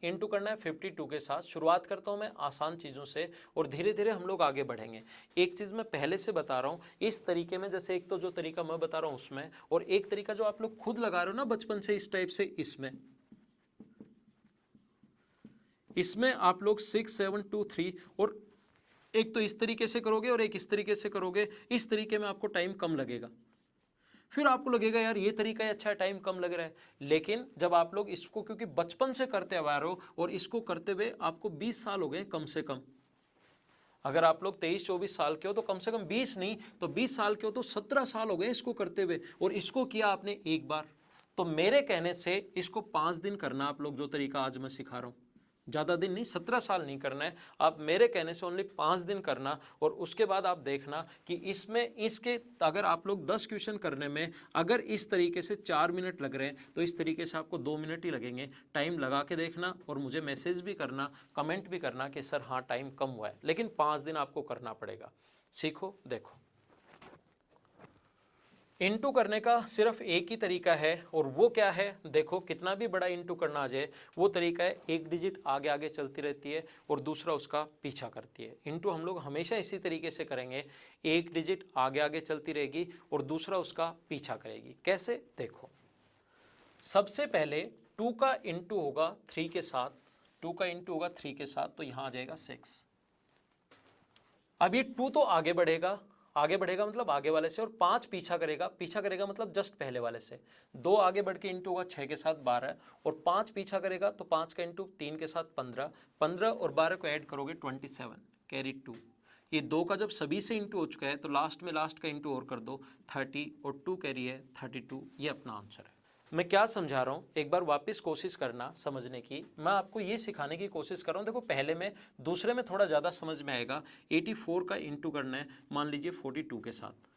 Into करना है 52 के साथ। शुरुआत करता हूं मैं आसान चीज़ों से और धीरे धीरे हम लोग आगे बढ़ेंगे। एक चीज़ मैं पहले से बता रहा हूं इस तरीके में, जैसे एक तो जो तरीका मैं बता रहा हूं उसमें, और एक तरीका जो आप लोग खुद लगा रहे हो ना बचपन से इस टाइप से, इसमें आप लोग 6 7 2 3, और एक तो इस तरीके से करोगे और एक इस तरीके से करोगे। इस तरीके में आपको टाइम कम लगेगा, फिर आपको लगेगा यार ये तरीका है अच्छा है, टाइम कम लग रहा है। लेकिन जब आप लोग इसको क्योंकि बचपन से करते आ रहे हो और इसको करते हुए आपको 20 साल हो गए कम से कम, अगर आप लोग 23-24 साल के हो तो कम से कम 20 नहीं तो 20 साल के हो तो 17 साल हो गए इसको करते हुए, और इसको किया आपने एक बार। तो मेरे कहने से इसको 5 दिन करना आप लोग, जो तरीका आज मैं सिखा रहा हूं, ज़्यादा दिन नहीं, 17 साल नहीं करना है। आप मेरे कहने से ओनली 5 दिन करना, और उसके बाद आप देखना कि इसमें इसके अगर आप लोग 10 क्वेश्चन करने में अगर इस तरीके से 4 मिनट लग रहे हैं तो इस तरीके से आपको 2 मिनट ही लगेंगे। टाइम लगा के देखना और मुझे मैसेज भी करना, कमेंट भी करना कि सर हाँ टाइम कम हुआ है, लेकिन 5 दिन आपको करना पड़ेगा। सीखो। देखो, इंटू करने का सिर्फ एक ही तरीका है, और वो क्या है, देखो कितना भी बड़ा इंटू करना आ जाए वो तरीका है एक डिजिट आगे आगे चलती रहती है और दूसरा उसका पीछा करती है। इंटू हम लोग हमेशा इसी तरीके से करेंगे, एक डिजिट आगे आगे चलती रहेगी और दूसरा उसका पीछा करेगी। कैसे, देखो सबसे पहले 2 का इंटू होगा 3 के साथ, 2 का इंटू होगा 3 के साथ, तो यहां आ जाएगा 6। अब ये 2 तो आगे बढ़ेगा, आगे बढ़ेगा मतलब आगे वाले से, और 5 पीछा करेगा, पीछा करेगा मतलब जस्ट पहले वाले से। 2 आगे बढ़ के इंटू होगा 6 के साथ 12, और 5 पीछा करेगा तो 5 का इंटू 3 के साथ 15, 15 और 12 को ऐड करोगे 27, कैरी 2। ये 2 का जब सभी से इंटू हो चुका है तो लास्ट में लास्ट का इंटू और कर दो 30, और 2 कैरी है 32। ये अपना आंसर है। मैं क्या समझा रहा हूं, एक बार वापस कोशिश करना समझने की। मैं आपको ये सिखाने की कोशिश कर रहा हूं। देखो पहले में दूसरे में थोड़ा ज़्यादा समझ में आएगा। 84 का इंटू करना है मान लीजिए 42 के साथ।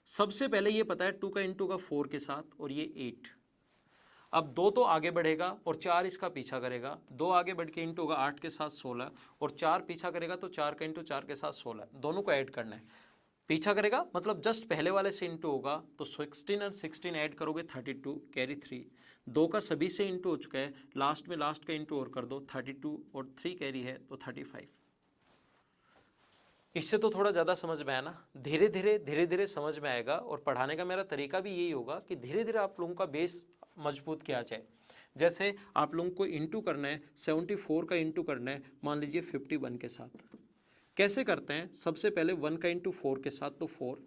सबसे पहले ये पता है 2 का इंटू का 4 के साथ, और ये 8। अब 2 तो आगे बढ़ेगा और 4 इसका पीछा करेगा। 2 आगे बढ़ के इंटू होगा 8 के साथ 16, और 4 पीछा करेगा तो 4 का इंटू 4 के साथ 16। दोनों को ऐड करना है, पीछा करेगा मतलब जस्ट पहले वाले से इंटू होगा तो 16 और 16 ऐड करोगे 32, कैरी 3। 2 का सभी से इंटू हो चुका है, लास्ट में लास्ट का इंटू और कर दो 32, और 3 कैरी है तो 35। इससे तो थोड़ा ज़्यादा समझ में आया ना। धीरे धीरे समझ में आएगा, और पढ़ाने का मेरा तरीका भी यही होगा कि धीरे धीरे आप लोगों का बेस मजबूत किया जाए। जैसे आप लोगों को इंटू करना है 74 का इंटू करना है मान लीजिए 51 के साथ। कैसे करते हैं, सबसे पहले 1 का इंटू 4 के साथ तो 4,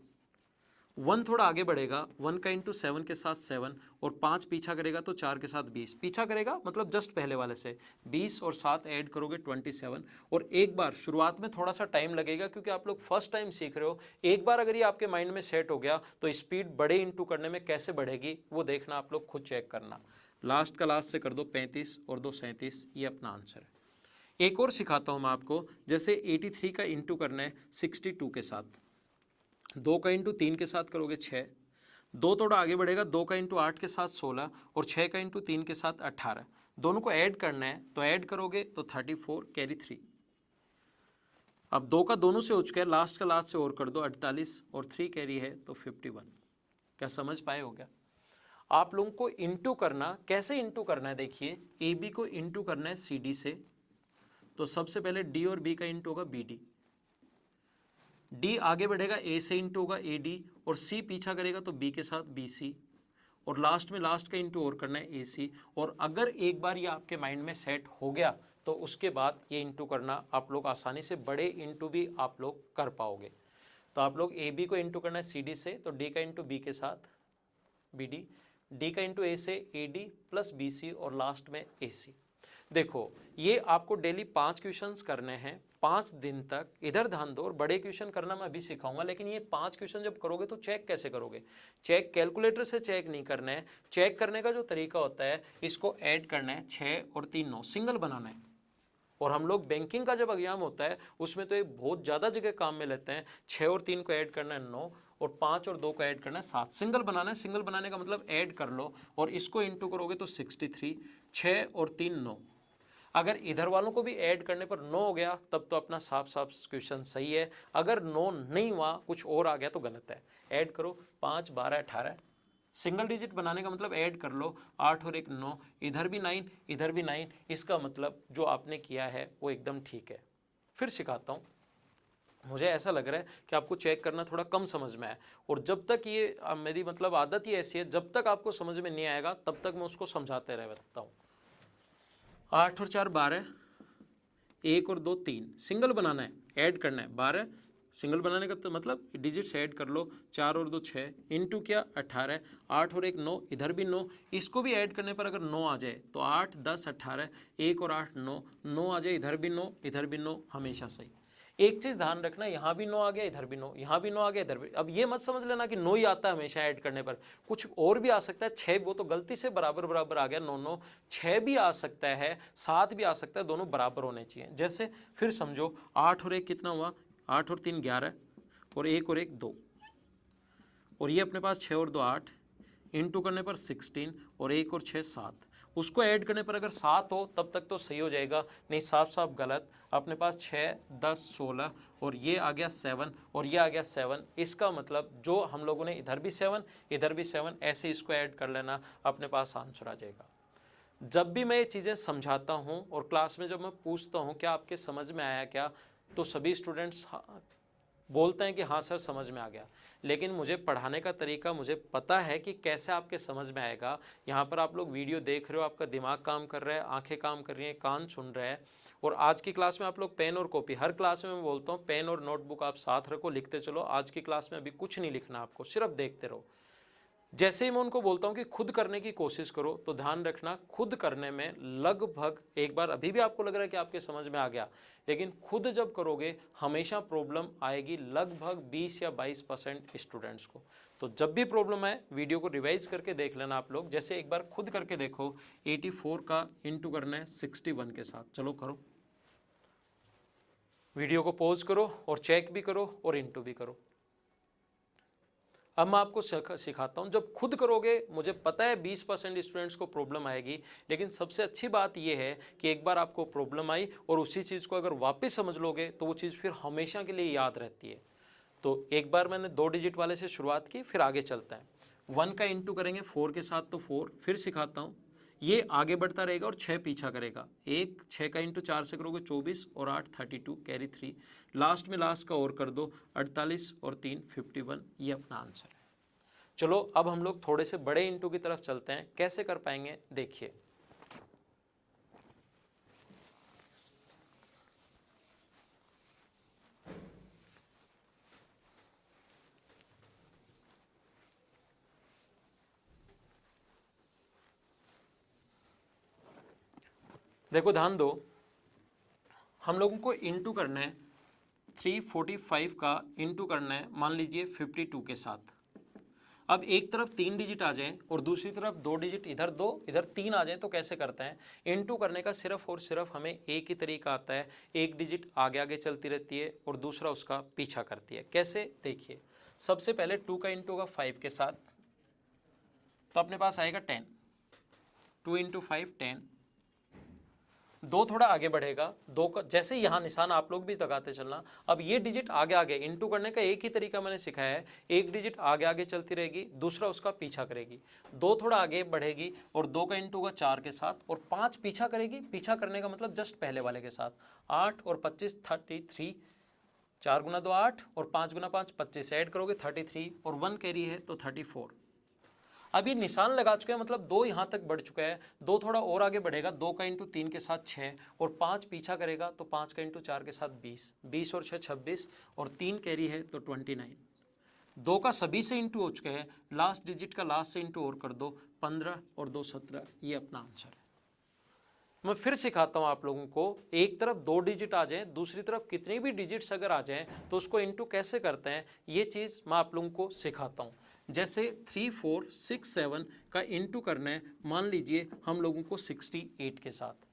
1 थोड़ा आगे बढ़ेगा 1 का इंटू 7 के साथ 7, और 5 पीछा करेगा तो 4 के साथ 20। पीछा करेगा मतलब जस्ट पहले वाले से 20, और 7 ऐड करोगे 27। और एक बार शुरुआत में थोड़ा सा टाइम लगेगा क्योंकि आप लोग फर्स्ट टाइम सीख रहे हो। एक बार अगर ये आपके माइंड में सेट हो गया तो स्पीड बड़े इंटू करने में कैसे बढ़ेगी वो देखना, आप लोग खुद चेक करना। लास्ट का लास्ट से कर दो 35 और 2 37, ये अपना आंसर है। एक और सिखाता हूं मैं आपको, जैसे 83 का इंटू करना है 62 के साथ। 2 का इंटू 3 के साथ करोगे 6, 2 थोड़ा आगे बढ़ेगा 2 का इंटू 8 के साथ 16, और 6 का इंटू 3 के साथ 18। दोनों को ऐड करना है तो ऐड करोगे तो 34, कैरी 3। अब 2 का दोनों से हो चुका है, लास्ट का लास्ट से और कर दो 48, और 3 कैरी है तो 51। क्या समझ पाए हो क्या? आप लोगों को इंटू करना, कैसे इंटू करना है देखिए, ए बी को इंटू करना है सी डी से, तो सबसे पहले डी और बी का इंटू होगा बी डी, डी आगे बढ़ेगा ए से इंटू होगा ए डी, और सी पीछा करेगा तो बी के साथ बी सी, और लास्ट में लास्ट का इंटू और करना है ए सी। और अगर एक बार ये आपके माइंड में सेट हो गया तो उसके बाद ये इंटू करना आप लोग आसानी से बड़े इंटू भी आप लोग कर पाओगे। तो आप लोग ए बी को इंटू करना है सी डी से, तो डी का इंटू बी के साथ बी डी, डी का इंटू ए से A D plus B C, और लास्ट में ए सी। देखो ये आपको डेली 5 क्वेश्चंस करने हैं 5 दिन तक। इधर ध्यान दो, और बड़े क्वेश्चन करना मैं अभी सिखाऊंगा, लेकिन ये 5 क्वेश्चन जब करोगे तो चेक कैसे करोगे? चेक कैलकुलेटर से चेक नहीं करना है। चेक करने का जो तरीका होता है, इसको ऐड करना है 6 और 3 9, सिंगल बनाना है। और हम लोग बैंकिंग का जब एग्जाम होता है उसमें तो एक बहुत ज़्यादा जगह काम में लेते हैं। 6 और 3 को ऐड करना है 9, और 5 और 2 को ऐड करना है 7। सिंगल बनाना है, सिंगल बनाने का मतलब ऐड कर लो, और इसको इंटू करोगे तो 63। 6 और 3 9। अगर इधर वालों को भी ऐड करने पर 9 हो गया तब तो अपना साफ साफ क्वेश्चन सही है। अगर 9 नहीं हुआ, कुछ और आ गया तो गलत है। ऐड करो 5 12 18, सिंगल डिजिट बनाने का मतलब ऐड कर लो, 8 और 1 9, इधर भी 9 इधर भी 9, इसका मतलब जो आपने किया है वो एकदम ठीक है। फिर सिखाता हूँ, मुझे ऐसा लग रहा है कि आपको चेक करना थोड़ा कम समझ में आया, और जब तक ये मेरी मतलब आदत ही ऐसी है, जब तक आपको समझ में नहीं आएगा तब तक मैं उसको समझाते रहता हूँ। 8 और 4 12, 1 और 2 3, सिंगल बनाना है, ऐड करना है 12, सिंगल बनाने का तो मतलब डिजिट्स ऐड कर लो, 4 और 2 6, इंटू क्या 18, 8 और 1 9, इधर भी 9, इसको भी ऐड करने पर अगर 9 आ जाए तो 8 10 18, 1 और 8 9, 9 आ जाए, इधर भी 9 इधर भी 9, हमेशा सही। एक चीज ध्यान रखना, यहाँ भी 9 आ गया, इधर भी 9, यहाँ भी 9 आ गया, इधर भी। अब ये मत समझ लेना कि 9 ही आता है हमेशा ऐड करने पर, कुछ और भी आ सकता है। 6 वो तो गलती से बराबर बराबर आ गया 9 9, 6 भी आ सकता है, 7 भी आ सकता है, दोनों बराबर होने चाहिए। जैसे फिर समझो 8 और 1 कितना हुआ, 8 और 3 11, और 1 और 1 2, और ये अपने पास 6 और 2 8, इंटू करने पर 16, और 1 और 6 7, उसको ऐड करने पर अगर 7 हो तब तक तो सही हो जाएगा, नहीं साफ साफ गलत। अपने पास 6 10 16, और ये आ गया 7 और ये आ गया 7, इसका मतलब जो हम लोगों ने इधर भी 7 इधर भी 7, ऐसे इसको ऐड कर लेना, अपने पास आंसर आ जाएगा। जब भी मैं ये चीज़ें समझाता हूँ और क्लास में जब मैं पूछता हूँ क्या आपके समझ में आया क्या, तो सभी स्टूडेंट्स बोलते हैं कि हाँ सर समझ में आ गया, लेकिन मुझे पढ़ाने का तरीका मुझे पता है कि कैसे आपके समझ में आएगा। यहाँ पर आप लोग वीडियो देख रहे हो, आपका दिमाग काम कर रहा है, आंखें काम कर रही हैं, कान सुन रहे हैं, और आज की क्लास में आप लोग पेन और कॉपी, हर क्लास में मैं बोलता हूँ पेन और नोटबुक आप साथ रखो, लिखते चलो। आज की क्लास में अभी कुछ नहीं लिखना आपको, सिर्फ देखते रहो। जैसे ही मैं उनको बोलता हूं कि खुद करने की कोशिश करो, तो ध्यान रखना खुद करने में लगभग, एक बार अभी भी आपको लग रहा है कि आपके समझ में आ गया, लेकिन खुद जब करोगे हमेशा प्रॉब्लम आएगी लगभग 20 या 22% स्टूडेंट्स को। तो जब भी प्रॉब्लम आए वीडियो को रिवाइज करके देख लेना आप लोग। जैसे एक बार खुद करके देखो, 84 का इंटू करना है 61 के साथ, चलो करो, वीडियो को पॉज करो और चेक भी करो और इंटू भी करो। अब मैं आपको सिखाता हूं, जब खुद करोगे मुझे पता है 20% स्टूडेंट्स को प्रॉब्लम आएगी, लेकिन सबसे अच्छी बात यह है कि एक बार आपको प्रॉब्लम आई और उसी चीज़ को अगर वापस समझ लोगे तो वो चीज़ फिर हमेशा के लिए याद रहती है। तो एक बार मैंने 2 डिजिट वाले से शुरुआत की, फिर आगे चलता है। 1 का इंटू करेंगे 4 के साथ, तो 4, फिर सिखाता हूँ, ये आगे बढ़ता रहेगा और 6 पीछा करेगा। 1 6 का इंटू 4 से करोगे 24, और 8 32, कैरी 3, लास्ट में लास्ट का और कर दो 48, और 3 51, ये अपना आंसर है। चलो अब हम लोग थोड़े से बड़े इंटू की तरफ चलते हैं, कैसे कर पाएंगे देखिए। देखो ध्यान दो, हम लोगों को इंटू करना है 345 का इंटू करना है, मान लीजिए 52 के साथ। अब एक तरफ 3 डिजिट आ जाए और दूसरी तरफ 2 डिजिट, इधर 2 इधर 3 आ जाए, तो कैसे करते हैं। इनटू करने का सिर्फ और सिर्फ हमें एक ही तरीका आता है, एक डिजिट आगे आगे चलती रहती है और दूसरा उसका पीछा करती है। कैसे देखिए, सबसे पहले 2 का इंटू का 5 के साथ, तो अपने पास आएगा 10, 2 इंटू 5 10। 2 थोड़ा आगे बढ़ेगा, 2 का जैसे यहाँ निशान आप लोग भी लगाते चलना। अब ये डिजिट आगे आगे, इंटू करने का एक ही तरीका मैंने सिखाया है, एक डिजिट आगे आगे चलती रहेगी, दूसरा उसका पीछा करेगी। 2 थोड़ा आगे बढ़ेगी और 2 का इंटू का 4 के साथ, और 5 पीछा करेगी। पीछा करने का मतलब जस्ट पहले वाले के साथ। 8 और 25 33, 4 गुना 2 8 और 5 गुना 5 25, ऐड करोगे 33, और 1 कैरी है तो 34। अब ये निशान लगा चुके हैं, मतलब 2 यहाँ तक बढ़ चुका है। 2 थोड़ा और आगे बढ़ेगा, 2 का इंटू 3 के साथ 6, और 5 पीछा करेगा तो 5 का इंटू 4 के साथ 20, 20 और 6 26, और 3 कैरी है तो 29। 2 का सभी से इंटू हो चुके हैं, लास्ट डिजिट का लास्ट से इंटू और कर दो, 15 और 2 17, ये अपना आंसर है। मैं फिर सिखाता हूं आप लोगों को, एक तरफ 2 डिजिट आ जाए, दूसरी तरफ कितनी भी डिजिट्स अगर आ जाएं तो उसको इंटू कैसे करते हैं, ये चीज़ मैं आप लोगों को सिखाता हूं। जैसे 3 4 6 7 का इंटू करना है, मान लीजिए हम लोगों को 68 के साथ।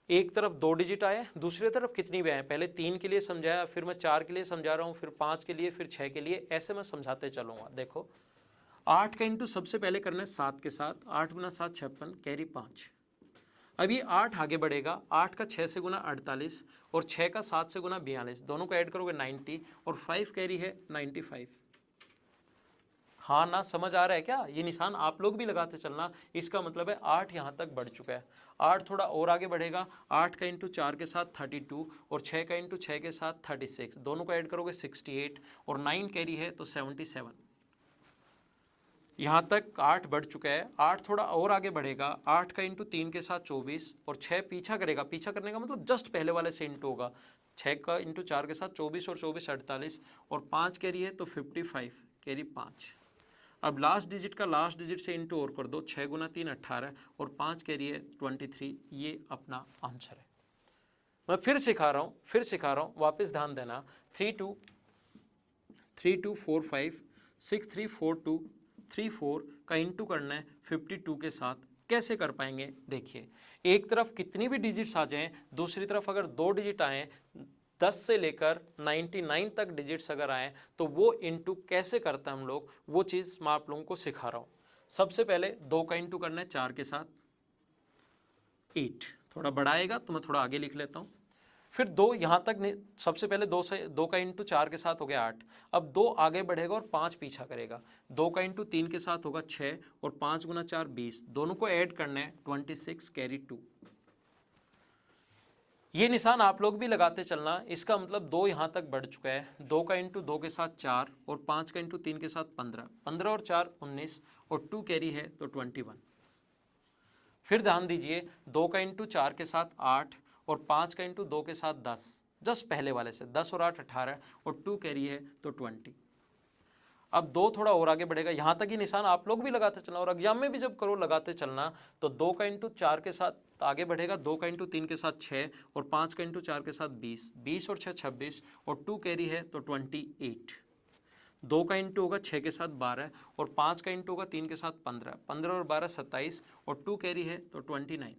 एक तरफ 2 डिजिट आए, दूसरी तरफ कितनी भी आए, पहले 3 के लिए समझाया, फिर मैं 4 के लिए समझा रहा हूँ, फिर 5 के लिए, फिर 6 के लिए, ऐसे मैं समझाते चलूँगा। देखो 8 का इंटू सबसे पहले करना है 7 के साथ, 8 गुना 7 56, कैरी 5। अब ये 8 आगे बढ़ेगा, 8 का 6 से गुना 48, और 6 का 7 से गुना 42, दोनों को ऐड करोगे 90, और 5 कैरी है 95। हाँ ना, समझ आ रहा है क्या? ये निशान आप लोग भी लगाते चलना। इसका मतलब है 8 यहाँ तक बढ़ चुका है। 8 थोड़ा और आगे बढ़ेगा, 8 का इंटू 4 के साथ 32 और 6 का इंटू 6 के साथ 36, दोनों को ऐड करोगे 68 और 9 कैरी है तो 77। यहाँ तक 8 बढ़ चुका है। 8 थोड़ा और आगे बढ़ेगा, 8 का इंटू 3 के साथ 24 और 6 पीछा करेगा। पीछा करने का मतलब जस्ट पहले वाले से इंटू होगा। 6 का इंटू 4 के साथ 24 और 24 48 और 5 कैरी है तो 55, कैरी 5। अब लास्ट डिजिट का लास्ट डिजिट से इंटू और कर दो, 6 गुना 3 18 और 5 कैरी है 23। ये अपना आंसर है। मैं फिर सिखा रहा हूँ, वापस ध्यान देना। 3245 6342 34 का इंटू करना है 52 के साथ। कैसे कर पाएंगे? देखिए, एक तरफ कितनी भी डिजिट्स आ जाएं, दूसरी तरफ अगर 2 डिजिट आए, 10 से लेकर 99 तक डिजिट्स अगर आए तो वो इंटू कैसे करते हैं हम लोग, वो चीज़ मैं आप लोगों को सिखा रहा हूँ। सबसे पहले 2 का इंटू करना है 4 के साथ 8, थोड़ा बढ़ाएगा तो मैं थोड़ा आगे लिख लेता हूँ। फिर 2 यहाँ तक, सबसे पहले 2 का इंटू 4 के साथ हो गया 8। अब 2 आगे बढ़ेगा और 5 पीछा करेगा। 2 का इंटू 3 के साथ होगा 6 और 5 गुना 4 20, दोनों को ऐड करना है 26 कैरी 2। ये निशान आप लोग भी लगाते चलना। इसका मतलब 2 यहाँ तक बढ़ चुका है। 2 का इंटू 2 के साथ 4 और 5 का इंटू 3 के साथ 15, 15 और 4 19 और 2 कैरी है तो 21। फिर ध्यान दीजिए, 2 का इंटू 4 के साथ 8 और 5 का इंटू 2 के साथ 10, जस्ट पहले वाले से 10 और 8 18 और 2 कैरी है तो 20। अब 2 थोड़ा और आगे बढ़ेगा। यहाँ तक ही निशान आप लोग भी लगाते चलना और एग्जाम में भी जब करो लगाते चलना। तो 2 का इंटू 4 के साथ आगे बढ़ेगा, 2 का इंटू 3 के साथ 6 और 5 का इंटू 4 के साथ 20, 20 और 6 26 और 2 कैरी है तो 28। 2 का इंटू होगा 6 के साथ 12 और 5 का इंटू होगा 3 के साथ 15, 15 और 12 27 और 2 कैरी है तो 29।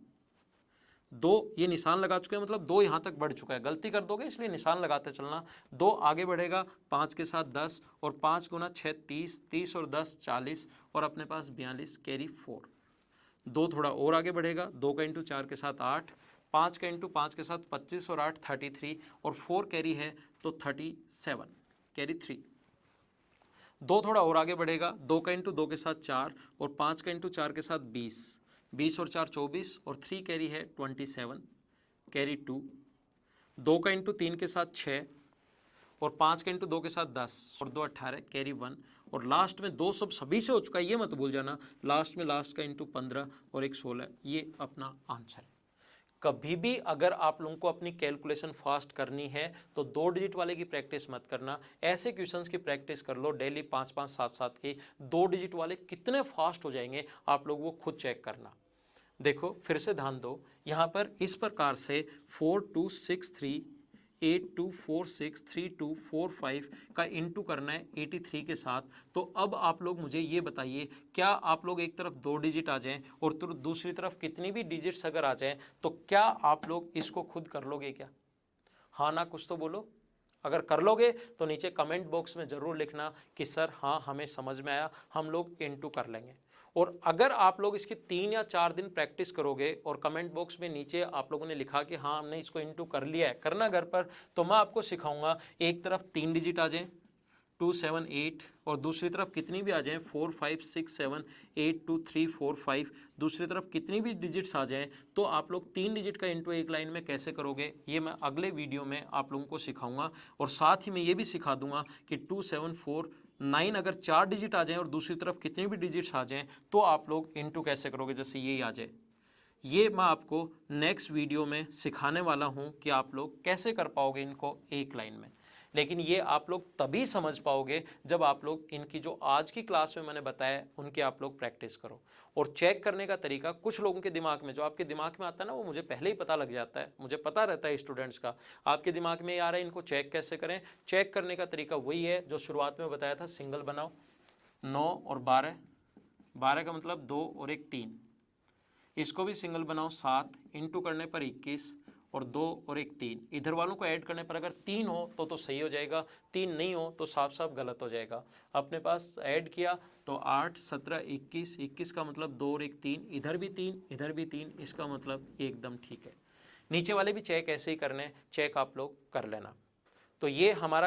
2 ये निशान लगा चुके हैं, मतलब 2 यहाँ तक बढ़ चुका है। गलती कर दोगे इसलिए निशान लगाते चलना। 2 आगे बढ़ेगा, 5 के साथ 10 और 5 गुना 6 30, 30 और 10 40 और अपने पास 42 कैरी 4। 2 थोड़ा और आगे बढ़ेगा, 2 का इंटू 4 के साथ 8, 5 का इंटू 5 के साथ 25 और 8 33 और 4 कैरी है तो 37 कैरी 3। 2 थोड़ा और आगे बढ़ेगा, 2 का इंटू 2 के साथ 4 और 5 का इंटू 4 के साथ 20, 20 और 4 24 और 3 कैरी है 27 कैरी 2। 2 का इंटू 3 के साथ 6 और 5 का इंटू 2 के साथ 10 और 2 18 कैरी 1 और लास्ट में 2 सब सभी से हो चुका है, ये मत भूल जाना। लास्ट में लास्ट का इंटू 15 और 1 16, ये अपना आंसर है। कभी भी अगर आप लोगों को अपनी कैलकुलेशन फास्ट करनी है तो 2 डिजिट वाले की प्रैक्टिस मत करना, ऐसे क्वेश्चंस की प्रैक्टिस कर लो डेली 5 5 7 7 की। 2 डिजिट वाले कितने फास्ट हो जाएंगे आप लोग वो खुद चेक करना। देखो फिर से ध्यान दो, यहाँ पर इस प्रकार से 4263 8246 3245 का इंटू करना है 83 के साथ। तो अब आप लोग मुझे ये बताइए, क्या आप लोग एक तरफ 2 डिजिट आ जाएं और दूसरी तरफ कितनी भी डिजिट्स अगर आ जाएं तो क्या आप लोग इसको खुद कर लोगे क्या? हाँ ना, कुछ तो बोलो। अगर कर लोगे तो नीचे कमेंट बॉक्स में ज़रूर लिखना कि सर हाँ हमें समझ में आया, हम लोग इंटू कर लेंगे। और अगर आप लोग इसकी 3 या 4 दिन प्रैक्टिस करोगे और कमेंट बॉक्स में नीचे आप लोगों ने लिखा कि हाँ हमने इसको इंटू कर लिया है, करना घर पर, तो मैं आपको सिखाऊंगा एक तरफ 3 डिजिट आ जाएं 2 7 8 और दूसरी तरफ कितनी भी आ जाएं 4 5 6 7 8 2 3 4 5, दूसरी तरफ कितनी भी डिजिट्स आ जाएं तो आप लोग 3 डिजिट का इंटू एक लाइन में कैसे करोगे, ये मैं अगले वीडियो में आप लोगों को सिखाऊंगा। और साथ ही मैं ये भी सिखा दूंगा कि 2 7 4 9 अगर 4 डिजिट आ जाएं और दूसरी तरफ कितनी भी डिजिट्स आ जाएं तो आप लोग इंटू कैसे करोगे, जैसे ये आ जाए। ये मैं आपको नेक्स्ट वीडियो में सिखाने वाला हूँ कि आप लोग कैसे कर पाओगे इनको एक लाइन में। लेकिन ये आप लोग तभी समझ पाओगे जब आप लोग इनकी जो आज की क्लास में मैंने बताया उनके आप लोग प्रैक्टिस करो। और चेक करने का तरीका कुछ लोगों के दिमाग में, जो आपके दिमाग में आता है ना, वो मुझे पहले ही पता लग जाता है, मुझे पता रहता है स्टूडेंट्स का। आपके दिमाग में आ रहा है इनको चेक कैसे करें, चेक करने का तरीका वही है जो शुरुआत में बताया था, सिंगल बनाओ 9 और 12, 12 का मतलब 2 और 1 3, इसको भी सिंगल बनाओ 7, इंटू करने पर 21 और 2 और 1 3, इधर वालों को ऐड करने पर अगर 3 हो तो सही हो जाएगा, 3 नहीं हो तो साफ साफ गलत हो जाएगा। अपने पास ऐड किया तो 8 17 21, 21 का मतलब 2 और 1 3, इधर भी 3 इधर भी 3, इसका मतलब एकदम ठीक है। नीचे वाले भी चेक ऐसे ही करने, चेक आप लोग कर लेना। तो ये हमारा